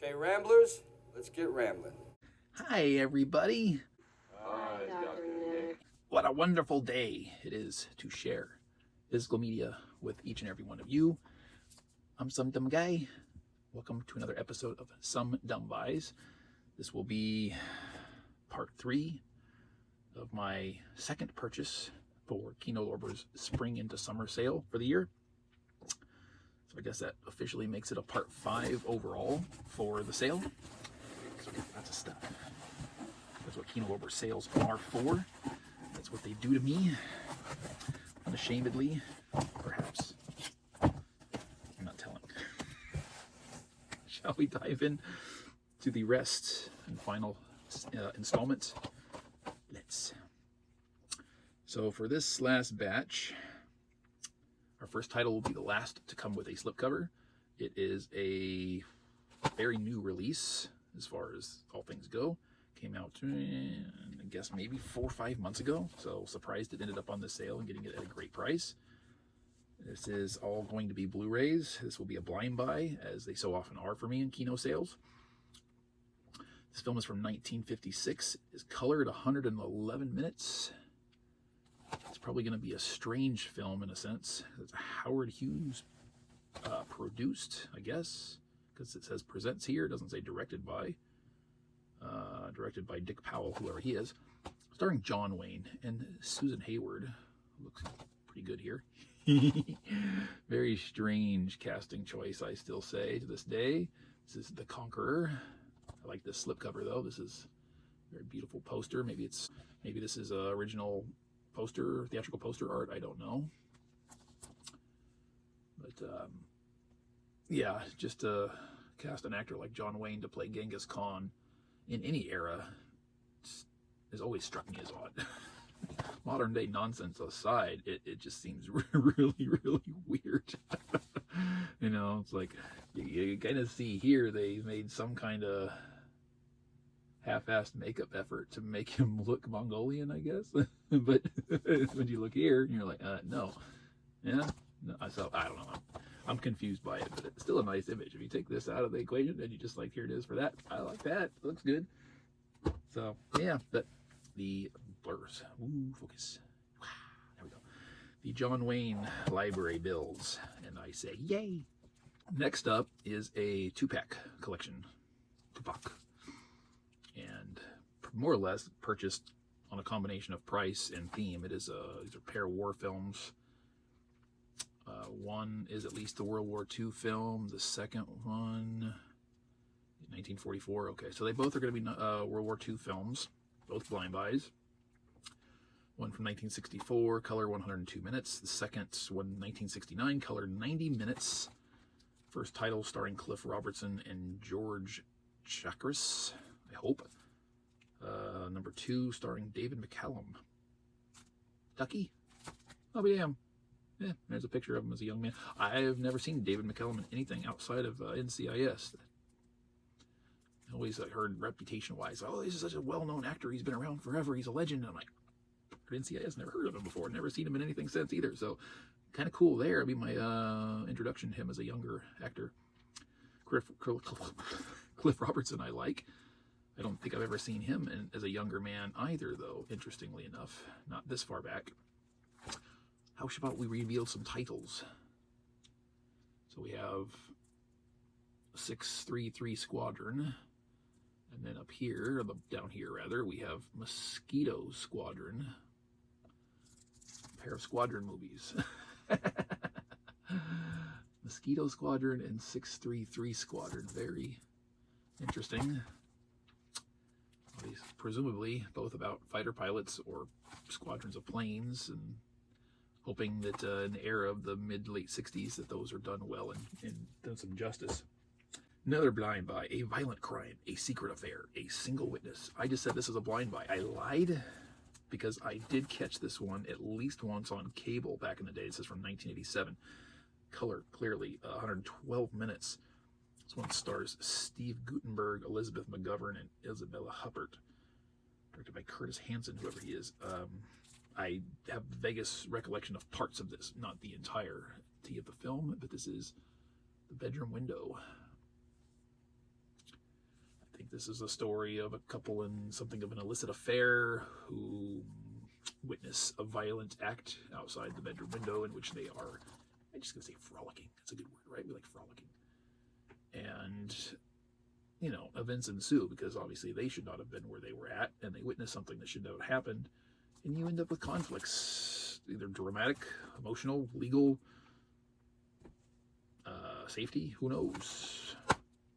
Okay, Ramblers, let's get rambling. Hi, everybody. Hi, Dr. Nick. What a wonderful day it is to share physical media with each and every one of you. I'm Some Dumb Guy. Welcome to another episode of SumDumBuys. This will be part 3 of my second purchase for Kino Lorber's spring into summer sale for the year. So I guess that officially makes it a part 5 overall for the sale. So we got lots of stuff. That's what Kino Lorber sales are for. That's what they do to me. Unashamedly, perhaps. I'm not telling. Shall we dive in to the rest and final installment? Let's. So for this last batch, our first title will be the last to come with a slipcover. It is a very new release as far as all things go. Came out, I guess, maybe 4 or 5 months ago. So surprised it ended up on the sale and getting it at a great price. This is all going to be Blu-rays. This will be a blind buy, as they so often are for me in Kino sales. This film is from 1956. It's colored 111 minutes. It's probably going to be a strange film in a sense. It's a Howard Hughes produced, I guess, because it says presents here. It doesn't say directed by. Directed by Dick Powell, whoever he is. Starring John Wayne and Susan Hayward. Looks pretty good here. Very strange casting choice, I still say to this day. This is The Conqueror. I like this slipcover though. This is a very beautiful poster. Maybe this is original poster, theatrical poster art. I don't know. But yeah, just to cast an actor like John Wayne to play Genghis Khan in any era has always struck me as odd. Modern day nonsense aside, it just seems really, really weird. You know, it's like you kind of see here they made some kind of half-assed makeup effort to make him look Mongolian, I guess. But when you look here, you're like, no. Yeah? No, so, I don't know. I'm confused by it, but it's still a nice image. If you take this out of the equation and you just like, here it is for that, I like that. It looks good. So, yeah, but the blurs. Ooh, focus. There we go. The John Wayne library bills. And I say, yay. Next up is a 2-pack collection. Tupac. And more or less purchased on a combination of price and theme. It is these are pair war films. One is at least a World War II film. The second one, 1944. Okay, so they both are going to be World War II films, both blind buys. One from 1964, color 102 minutes. The second one, 1969, color 90 minutes. First title starring Cliff Robertson and George Chakiris, I hope. Number 2, starring David McCallum. Ducky? I'll be damned. Yeah, there's a picture of him as a young man. I've never seen David McCallum in anything outside of NCIS. I always heard reputation-wise, oh, he's such a well-known actor. He's been around forever. He's a legend. And I'm like, NCIS, never heard of him before. Never seen him in anything since either. So kind of cool there. It'll be my introduction to him as a younger actor. Cliff Robertson I like. I don't think I've ever seen him as a younger man either, though, interestingly enough. Not this far back. How about we reveal some titles? So we have 633 Squadron. And then up here, or down here rather, we have Mosquito Squadron. A pair of Squadron movies. Mosquito Squadron and 633 Squadron. Very interesting. These presumably both about fighter pilots or squadrons of planes, and hoping that in the era of the mid-late 60s that those are done well and done some justice. Another blind buy, a violent crime, a secret affair, a single witness. I just said this is a blind buy. I lied because I did catch this one at least once on cable back in the day. This is from 1987. Color, clearly, 112 minutes. This one stars Steve Guttenberg, Elizabeth McGovern, and Isabella Huppert. Directed by Curtis Hanson, whoever he is. I have vaguest recollection of parts of this, not the entirety of the film, but this is the bedroom window. This is a story of a couple in something of an illicit affair who witness a violent act outside the bedroom window in which they are, I'm just going to say frolicking. It's a good word, right? We like frolicking. And, you know, events ensue because obviously they should not have been where they were at, and they witness something that should not have happened. And you end up with conflicts, either dramatic, emotional, legal, safety, who knows?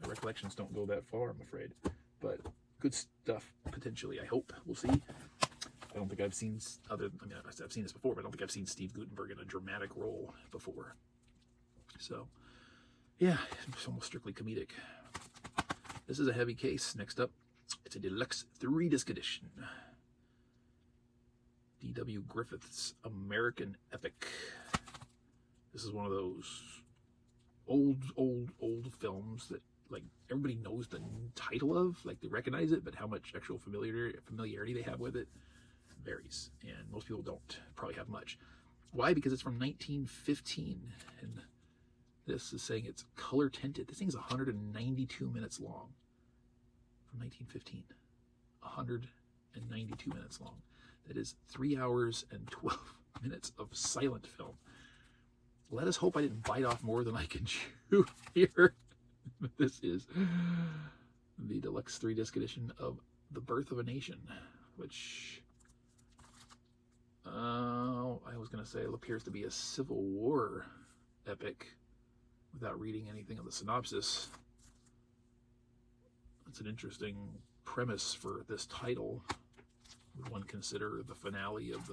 My recollections don't go that far, I'm afraid. But good stuff, potentially, I hope. We'll see. I don't think I've seen I've seen this before, but I don't think I've seen Steve Guttenberg in a dramatic role before. So, yeah, it's almost strictly comedic. This is a heavy case. Next up, it's a deluxe 3-disc edition. D.W. Griffith's American Epic. This is one of those old films that, like, everybody knows the title of, like, they recognize it, but how much actual familiarity they have with it varies, and most people don't probably have much. Why? Because it's from 1915, and this is saying it's color tinted. This thing is 192 minutes long. From 1915, 192 minutes long. That is 3 hours and 12 minutes of silent film. Let us hope I didn't bite off more than I can chew here. This is the deluxe 3-disc edition of The Birth of a Nation, which I was going to say it appears to be a Civil War epic without reading anything of the synopsis. It's an interesting premise for this title. Would one consider the finale of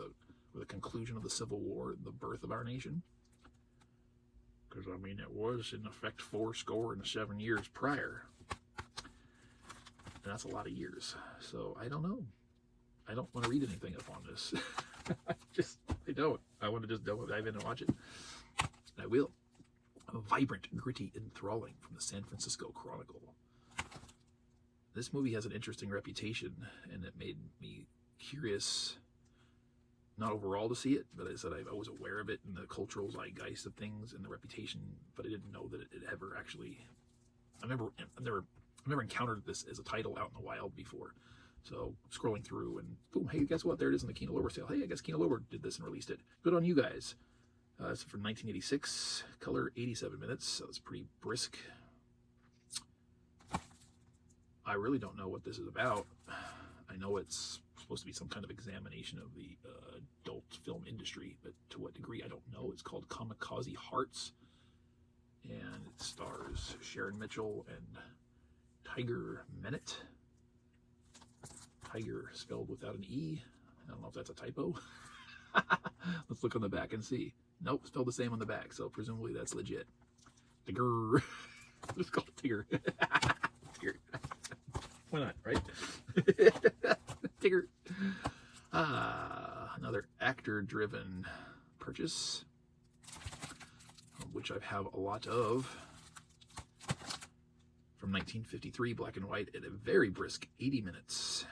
the conclusion of the Civil War, the birth of our nation? Because, I mean, it was, in effect, 77 years prior. And that's a lot of years. So, I don't know. I don't want to read anything up on this. I don't. I want to just dive in and watch it. And I will. Vibrant, gritty, enthralling from the San Francisco Chronicle. This movie has an interesting reputation, and it made me curious, not overall to see it, but I said I was aware of it in the cultural zeitgeist of things and the reputation, but I didn't know that it ever actually. I've never encountered this as a title out in the wild before. So scrolling through and boom, hey, guess what? There it is in the Kino Lorber sale. Hey, I guess Kino Lorber did this and released it. Good on you guys. It's from 1986, color 87 minutes, so it's pretty brisk. I really don't know what this is about. I know it's supposed to be some kind of examination of the adult film industry, but to what degree, I don't know. It's called Kamikaze Hearts, and it stars Sharon Mitchell and Tiger Mennett. Tiger spelled without an E. I don't know if that's a typo. Let's look on the back and see. Nope, spelled the same on the back, so presumably that's legit. Tigger. Just call it Tigger. Tigger. Why not, right? Tigger. Another actor-driven purchase, which I have a lot of. From 1953, black and white, at a very brisk 80 minutes.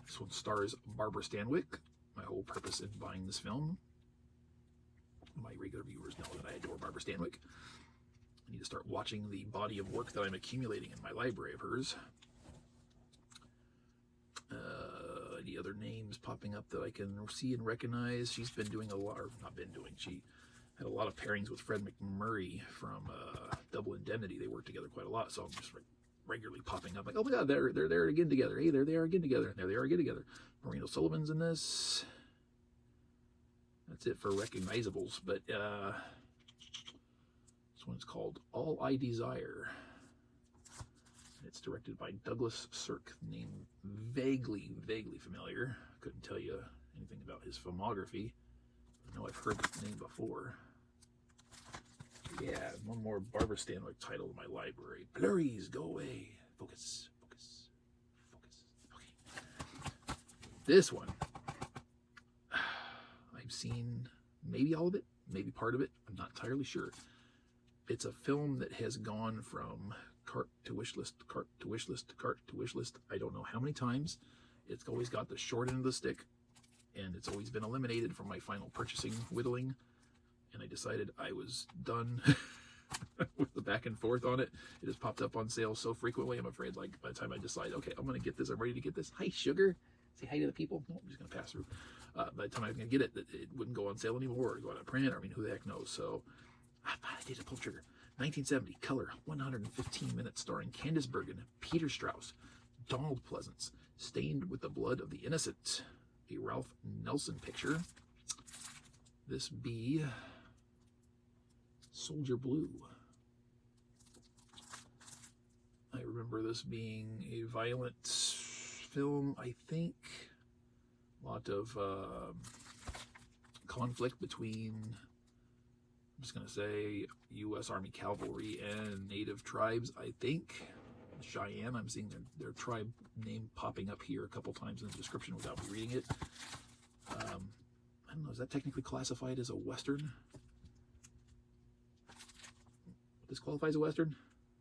This one stars Barbara Stanwyck. My whole purpose in buying this film. My regular viewers know that I adore Barbara Stanwyck. I need to start watching the body of work that I'm accumulating in my library of hers. Any other names popping up that I can see and recognize? She's been doing a lot, or not been doing, she had a lot of pairings with Fred McMurray from Double Indemnity. They worked together quite a lot, so I'm just regularly popping up like, oh my god, they're there again together. Hey, there they are again together. There they are again together. Maureen O'Sullivan's in this. That's it for recognizables, but this one's called All I Desire. And it's directed by Douglas Sirk, name vaguely familiar. Couldn't tell you anything about his filmography. I know I've heard the name before. Yeah, one more Barbara Stanwyck title in my library. Blurries, go away. Focus. Okay. This one, I've seen maybe all of it, maybe part of it. I'm not entirely sure. It's a film that has gone from cart to wish list, cart to wish list, cart to wish list. I don't know how many times. It's always got the short end of the stick, and it's always been eliminated from my final purchasing whittling. And I decided I was done with the back and forth on it. It has popped up on sale so frequently, I'm afraid, like, by the time I decide, okay, I'm going to get this, I'm ready to get this. Hi, sugar. Say hi to the people. No, I'm just going to pass through. By the time I'm going to get it, it wouldn't go on sale anymore, or go out of print. I mean, who the heck knows? So, I did a pull trigger. 1970, color, 115 minutes, starring Candice Bergen, Peter Strauss, Donald Pleasance, Stained with the Blood of the Innocent, a Ralph Nelson picture. This be Soldier Blue. I remember this being a violent film, I think. A lot of conflict between, I'm just going to say, U.S. Army cavalry and native tribes, I think. Cheyenne, I'm seeing their tribe name popping up here a couple times in the description without me reading it. I don't know, is that technically classified as a Western? This qualifies as a Western?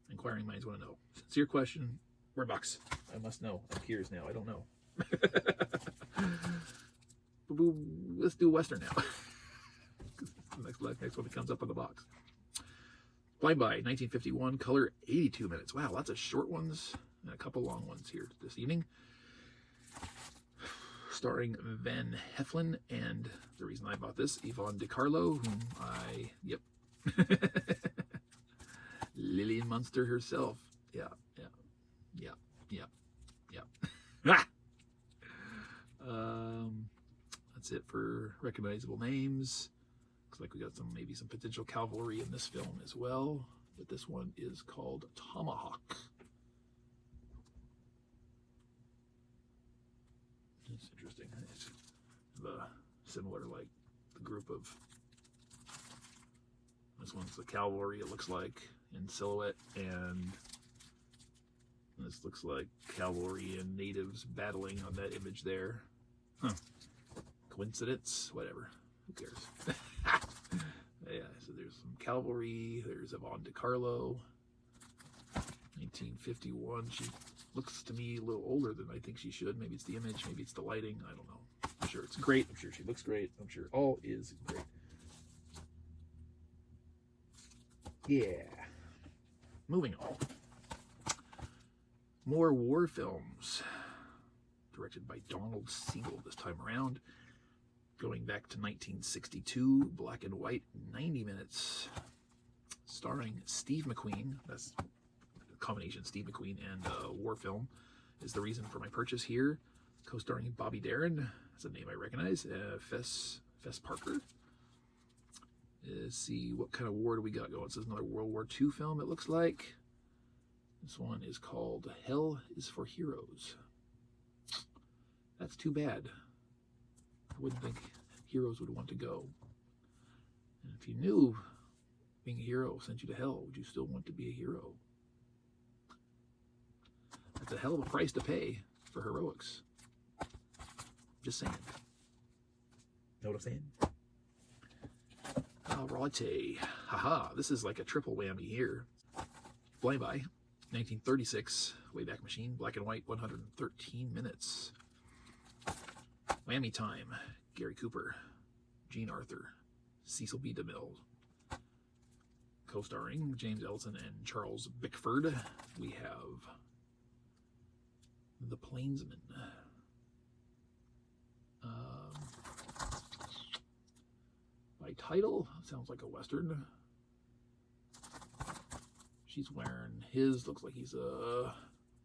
Inquiring minds want to know. Sincere question, word box. I must know. I'm curious now. I don't know. Let's do Western now. Next one that comes up on the box. Blind Buy, 1951, color 82 minutes. Wow, lots of short ones and a couple long ones here this evening. Starring Van Heflin and, the reason I bought this, Yvonne DiCarlo, whom yep. Lillian Munster herself. Yeah. That's it for recognizable names. Looks like we got maybe some potential cavalry in this film as well. But this one is called Tomahawk. It's interesting. It's similar, like the group of. This one's the cavalry, it looks like, in silhouette, and this looks like cavalry and natives battling on that image there. Huh. Coincidence? Whatever. Who cares? Yeah, so there's some cavalry. There's Yvonne DiCarlo. 1951. She looks to me a little older than I think she should. Maybe it's the image. Maybe it's the lighting. I don't know. I'm sure it's great. I'm sure she looks great. I'm sure all is great. Yeah. Moving on. More war films. Directed by Donald Siegel this time around. Going back to 1962, black and white, 90 minutes. Starring Steve McQueen. That's a combination, Steve McQueen and war film is the reason for my purchase here. Co-starring Bobby Darin. That's a name I recognize. Fess Parker. Let's see, what kind of war do we got going? This is another World War II film, it looks like. This one is called Hell is for Heroes. That's too bad. I wouldn't think heroes would want to go. And if you knew being a hero sent you to hell, would you still want to be a hero? That's a hell of a price to pay for heroics. Just saying. Know what I'm saying? Alrighty. Haha, this is like a triple whammy here. Blind Buy, 1936, Wayback Machine, black and white, 113 minutes. Whammy Time, Gary Cooper, Jean Arthur, Cecil B. DeMille. Co-starring James Ellison and Charles Bickford, we have The Plainsman. By title, sounds like a Western. She's wearing his, looks like he's a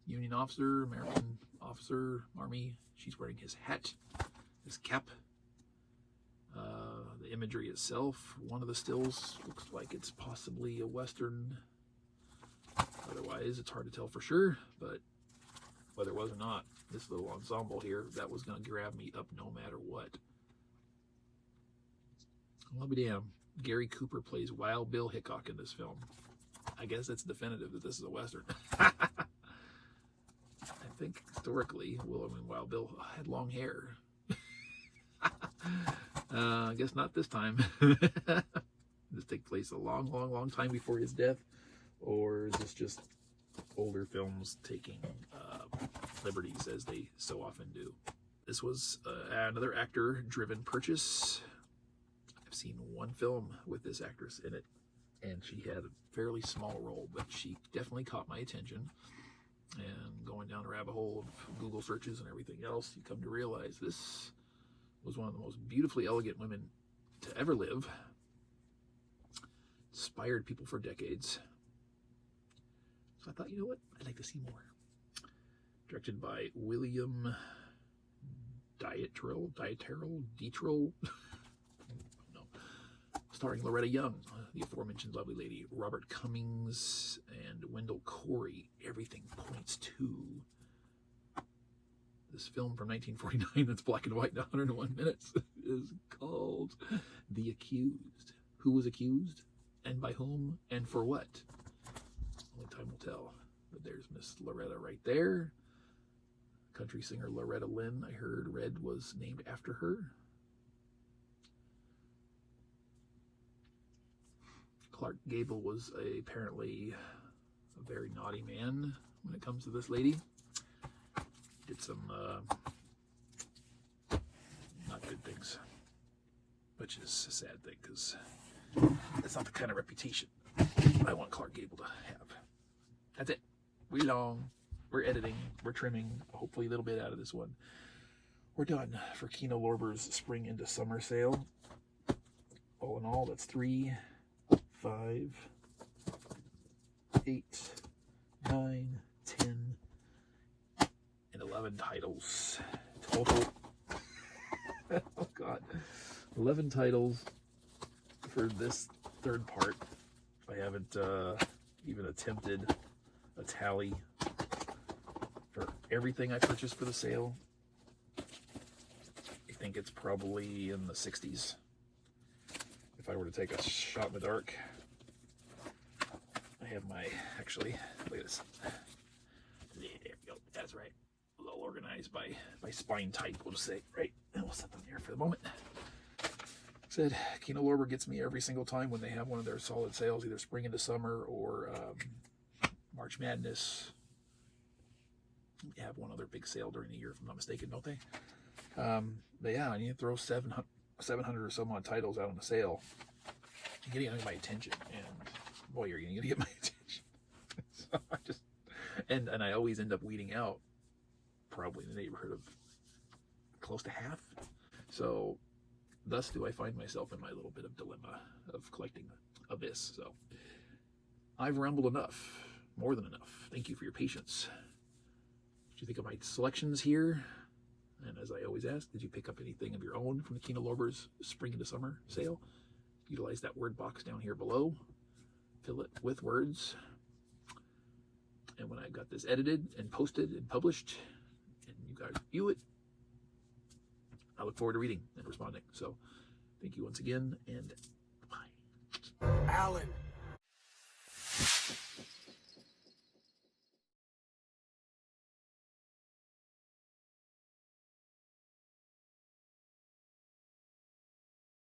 Union officer, American officer, Army. She's wearing his hat, his cap. The imagery itself, one of the stills looks like it's possibly a Western. Otherwise, it's hard to tell for sure, but whether it was or not, this little ensemble here, that was going to grab me up no matter what. I'll be damned. Gary Cooper plays Wild Bill Hickok in this film. I guess it's definitive that this is a Western. I think historically, Wild Bill had long hair. I guess not this time. This takes place a long time before his death, or is this just older films taking liberties as they so often do? This was another actor-driven purchase. I've seen one film with this actress in it, and she had a fairly small role, but she definitely caught my attention. And going down the rabbit hole of Google searches and everything else, you come to realize this was one of the most beautifully elegant women to ever live. Inspired people for decades. So I thought, you know what? I'd like to see more. Directed by William Dietrell, no. Starring Loretta Young, the aforementioned lovely lady, Robert Cummings, and Wendell Corey. Everything points to this film from 1949 that's black and white in 101 minutes is called The Accused. Who was accused? And by whom? And for what? Only time will tell. But there's Miss Loretta right there. Country singer Loretta Lynn. I heard Red was named after her. Clark Gable was apparently a very naughty man when it comes to this lady. Did some not good things, which is a sad thing because that's not the kind of reputation I want Clark Gable to have. That's it. We're editing, we're trimming hopefully a little bit out of this one. We're done for Kino Lorber's spring into summer sale. All in all, that's 3, 5, 8, 9, 10, and 11 titles total. Oh God, 11 titles for this third part. I haven't even attempted a tally for everything I purchased for the sale. I think it's probably in the 60s. If I were to take a shot in the dark, I have my, actually, look at this. There we go, that's right. A little organized by spine type, we'll just say, right? And we'll set them there for the moment. Said, Kino Lorber gets me every single time when they have one of their solid sales, either spring into summer or March Madness. They have one other big sale during the year, if I'm not mistaken, don't they? But yeah, I need to throw 700 or some odd titles out on the sale. You're getting my attention, and boy, you're going to get my attention. So I just, and I always end up weeding out probably in the neighborhood of close to half. So thus do I find myself in my little bit of dilemma of collecting abyss. So I've rambled enough, more than enough. Thank you for your patience. What do you think of my selections here? And as I always ask, did you pick up anything of your own from the Kino Lorber's spring into summer sale? Utilize that word box down here below. Fill it with words. And when I've got this edited and posted and published, and you guys view it, I look forward to reading and responding. So thank you once again, and bye. Alan.